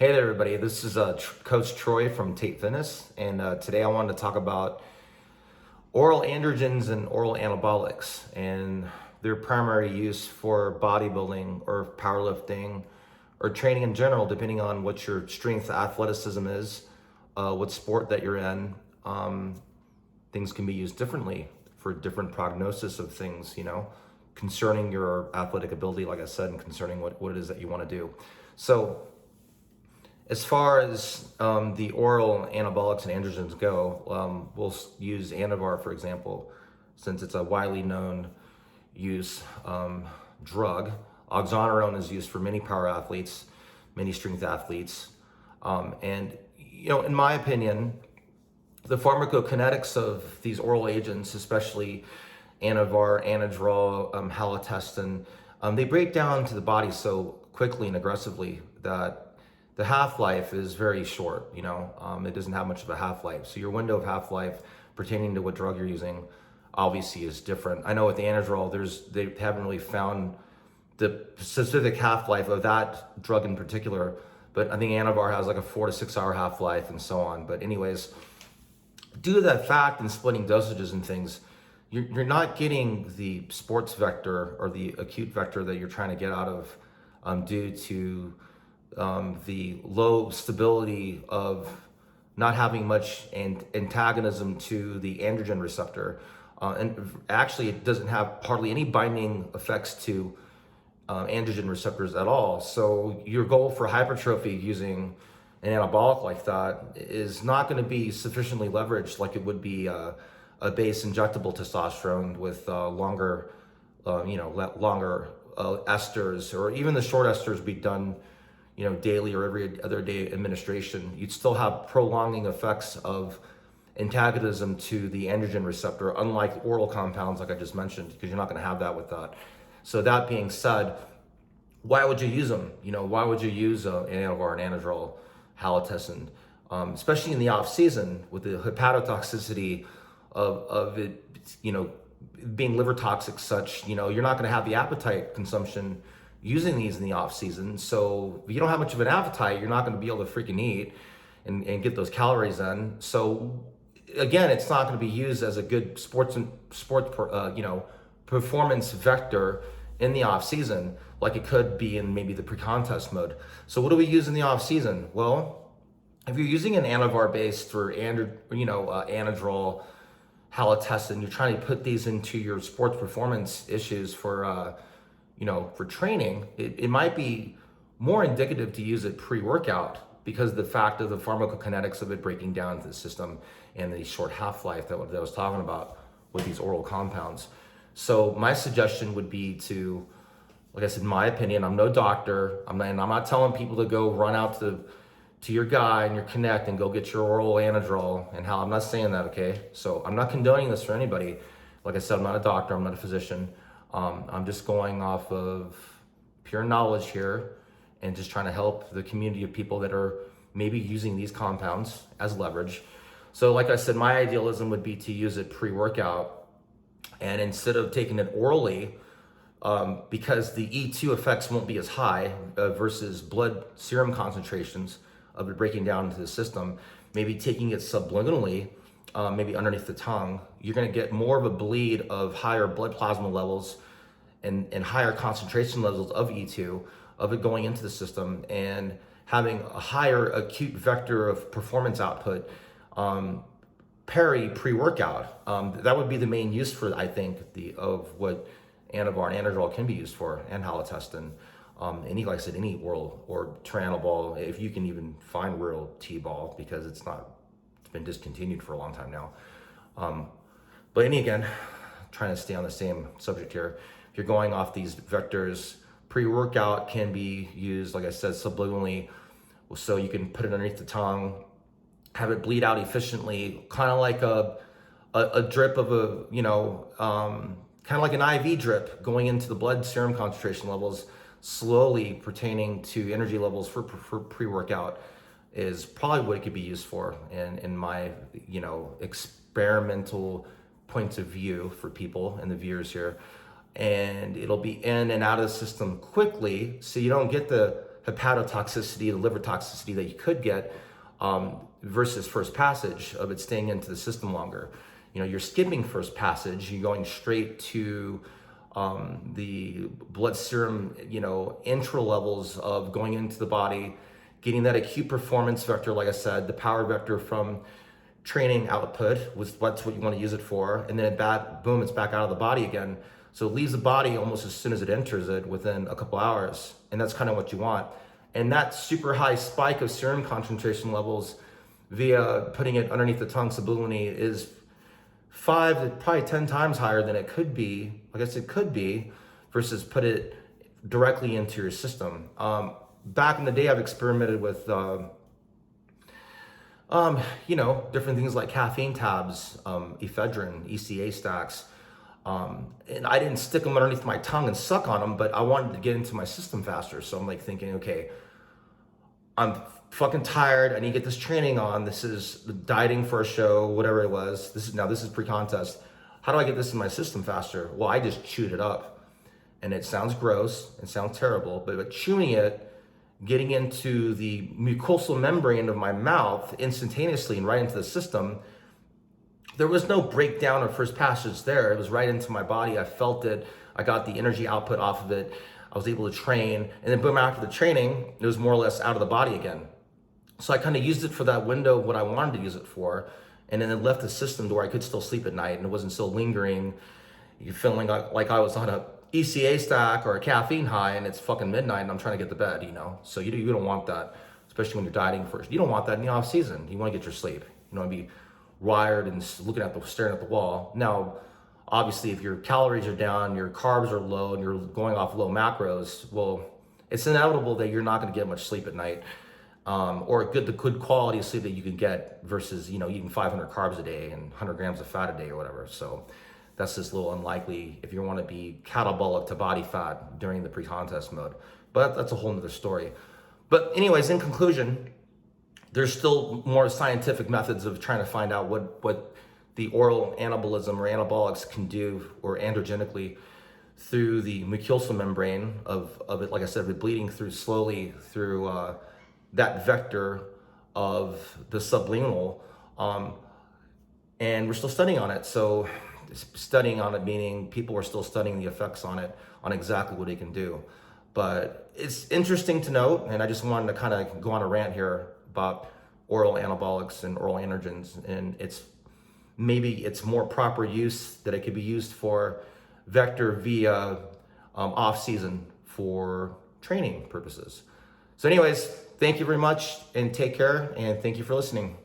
Hey there, everybody. This is Coach Troy from Tate Fitness, and today I wanted to talk about oral androgens and oral anabolics and their primary use for bodybuilding or powerlifting or training in general, depending on what your strength athleticism is, what sport that you're in. Things can be used differently for different prognosis of things, concerning your athletic ability, like I said, and concerning what it is that you want to do. So, as far as the oral anabolics and androgens go, we'll use Anavar, for example, since it's a widely known use drug. Oxynorone is used for many power athletes, many strength athletes. In my opinion, the pharmacokinetics of these oral agents, especially Anavar, Anadrol, Halotestin, they break down to the body so quickly and aggressively that the half-life is very short. It doesn't have much of a half-life. So your window of half-life pertaining to what drug you're using obviously is different. I know with the Anadrol, they haven't really found the specific half-life of that drug in particular, but I think Anavar has like a 4 to 6 hour half-life and so on. But anyways, due to that fact and splitting dosages and things, you're not getting the sports vector or the acute vector that you're trying to get out of due to the low stability of not having much antagonism to the androgen receptor. And actually, it doesn't have hardly any binding effects to androgen receptors at all. So your goal for hypertrophy using an anabolic like that is not going to be sufficiently leveraged like it would be a base injectable testosterone with longer esters, or even the short esters be done daily or every other day administration. You'd still have prolonging effects of antagonism to the androgen receptor, unlike oral compounds like I just mentioned, because you're not going to have that with that. So that being said, why would you use them? Why would you use Anavar and Anadrol, Halotestin, especially in the off season with the hepatotoxicity of it, being liver toxic such, you're not going to have the appetite consumption using these in the off season. So if you don't have much of an appetite, you're not going to be able to freaking eat and get those calories in. So again, it's not going to be used as a good sports performance vector in the off season like it could be in maybe the pre-contest mode. So what do we use in the off season? Well, if you're using an Anavar based for Anadrol, Halotestin, you're trying to put these into your sports performance issues for training, it might be more indicative to use it pre-workout because of the fact of the pharmacokinetics of it breaking down to the system and the short half-life that I was talking about with these oral compounds. So my suggestion would be to, like I said, in my opinion, I'm no doctor. I'm not telling people to go run out to your guy and your Connect and go get your oral Anadrol and how. I'm not saying that, okay? So I'm not condoning this for anybody. Like I said, I'm not a doctor. I'm not a physician. I'm just going off of pure knowledge here and just trying to help the community of people that are maybe using these compounds as leverage. So like I said, my idealism would be to use it pre-workout, and instead of taking it orally, because the E2 effects won't be as high versus blood serum concentrations of it breaking down into the system, maybe taking it subliminally, maybe underneath the tongue, you're going to get more of a bleed of higher blood plasma levels and higher concentration levels of E2, of it going into the system and having a higher acute vector of performance output pre-workout. That would be the main use for, I think, of what Anavar and Anadrol can be used for, and Halotestin. Like I said, any oral or Turinabol, if you can even find real T-ball, because it's been discontinued for a long time now. But again, trying to stay on the same subject here. If you're going off these vectors, pre-workout can be used, like I said, subliminally. So you can put it underneath the tongue, have it bleed out efficiently, kind of like a drip of kind of like an IV drip going into the blood serum concentration levels, slowly pertaining to energy levels for pre-workout, is probably what it could be used for in my experimental point of view for people and the viewers here. And it'll be in and out of the system quickly, so you don't get the hepatotoxicity, the liver toxicity that you could get versus first passage of it staying into the system longer. You're skipping first passage, you're going straight to the blood serum, intra levels of going into the body, getting that acute performance vector, like I said, the power vector from training output was what's what you want to use it for, and then boom, it's back out of the body again. So it leaves the body almost as soon as it enters it, within a couple hours, and that's kind of what you want. And that super high spike of serum concentration levels via putting it underneath the tongue subliminally is 5 to probably 10 times higher than it could be. I guess it could be, versus put it directly into your system. Back in the day, I've experimented with different things like caffeine tabs, ephedrine, ECA stacks. And I didn't stick them underneath my tongue and suck on them, but I wanted to get into my system faster. So I'm like thinking, okay, I'm fucking tired. I need to get this training on. This is dieting for a show, whatever it was. This is pre-contest. How do I get this in my system faster? Well, I just chewed it up, and it sounds gross. It sounds terrible, but chewing it, getting into the mucosal membrane of my mouth instantaneously and right into the system, there was no breakdown or first passage there. It was right into my body. I felt it. I got the energy output off of it. I was able to train. And then boom, after the training, it was more or less out of the body again. So I kind of used it for that window of what I wanted to use it for. And then it left the system to where I could still sleep at night and it wasn't still lingering. You're feeling like I was on a ECA stack or a caffeine high and it's fucking midnight and I'm trying to get to bed, So you don't want that, especially when you're dieting first. You don't want that in the off season. You want to get your sleep. You don't want to be wired and staring at the wall. Now, obviously, if your calories are down, your carbs are low, and you're going off low macros, well, it's inevitable that you're not going to get much sleep at night, or the good quality of sleep that you can get versus eating 500 carbs a day and 100 grams of fat a day or whatever. So that's just a little unlikely if you want to be catabolic to body fat during the pre-contest mode. But that's a whole nother story. But anyways, in conclusion, there's still more scientific methods of trying to find out what the oral anabolism or anabolics can do, or androgenically, through the mucosal membrane of it, like I said, with bleeding through slowly through that vector of the sublingual. And we're still studying on it. So studying on it meaning people are still studying the effects on it, on exactly what it can do. But it's interesting to note, and I just wanted to kind of go on a rant here about oral anabolics and oral androgens, and maybe it's more proper use that it could be used for vector via off season for training purposes. So anyways, thank you very much and take care, and thank you for listening.